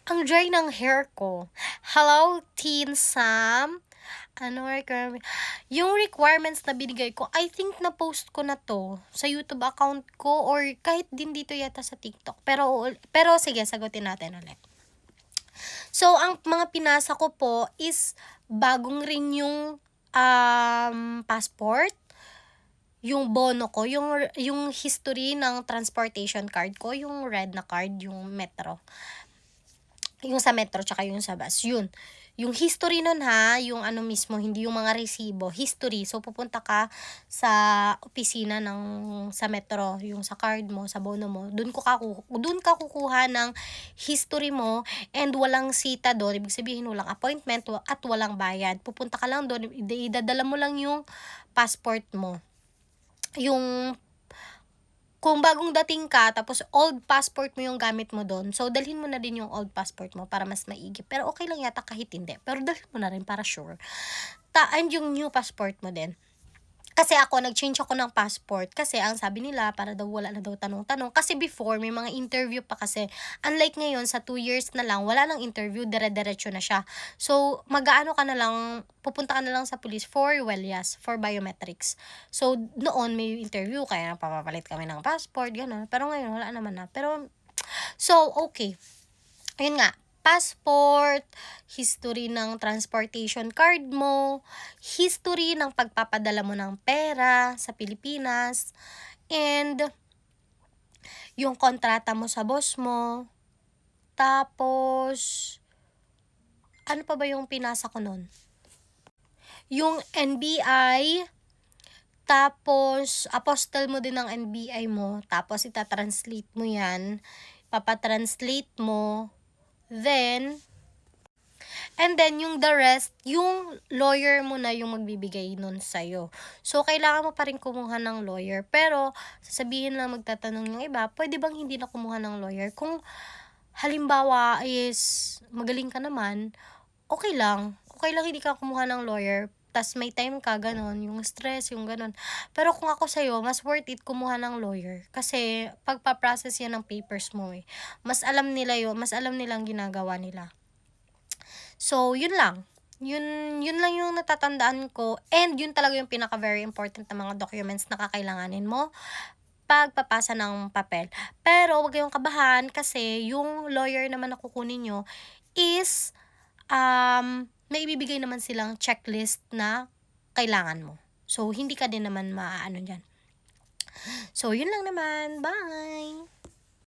Ang dry ng hair ko. Hello, Teen Sam. Yung requirements na binigay ko, I think na-post ko na to sa YouTube account ko or kahit din dito yata sa TikTok. Pero sige, sagutin natin ulit. So, ang mga pinasa ko po is bagong rin yung passport, yung bono ko, yung history ng transportation card ko, yung red na card, yung metro. Yung sa metro tsaka yung sa bus, yun. Yung history nun ha, yung ano mismo, hindi yung mga resibo, history. So, pupunta ka sa opisina sa metro, yung sa card mo, sa bono mo, dun ka kukuha ng history mo and walang sita doon, ibig sabihin walang appointment at walang bayad. Pupunta ka lang doon, idadala mo lang yung passport mo. Kung bagong dating ka, tapos old passport mo yung gamit mo doon, so dalhin mo na din yung old passport mo para mas maigi. Pero okay lang yata kahit hindi. Pero dalhin mo na rin para sure. And yung new passport mo din. Kasi nag-change ako ng passport kasi ang sabi nila para daw wala na daw tanong-tanong. Kasi before, may mga interview pa kasi. Unlike ngayon, sa 2 years na lang, wala nang interview, dire-diretso na siya. So, pupunta ka na lang sa police for biometrics. So, noon may interview, kaya papapalit kami ng passport, gano'n. Pero ngayon, wala naman na. Okay. Ayun nga, passport, history ng transportation card mo, history ng pagpapadala mo ng pera sa Pilipinas, and yung kontrata mo sa boss mo. Tapos, ano pa ba yung pinasa ko nun? Yung NBI, tapos apostle mo din ng NBI mo, tapos itatranslate mo yan, papatranslate mo, And then, yung the rest, yung lawyer mo na yung magbibigay nun sa'yo. So, kailangan mo pa rin kumuha ng lawyer. Pero, sasabihin lang magtatanong yung iba, pwede bang hindi na kumuha ng lawyer? Kung halimbawa is magaling ka naman, okay lang. Okay lang hindi ka kumuha ng lawyer. Tas may time ka, ganon, yung stress, yung ganon. Pero kung ako sa'yo, mas worth it kumuha ng lawyer. Kasi, pagpa-process yan ng papers mo eh. Mas alam nilang ginagawa nila. So, yun lang. Yun lang yung natatandaan ko. And yun talaga yung pinaka very important na mga documents na kakailanganin mo pagpapasa ng papel. Pero, wag kayong kabahan kasi yung lawyer naman na kukunin nyo is, may ibibigay naman silang checklist na kailangan mo. So, hindi ka din naman maaano dyan. So, yun lang naman. Bye!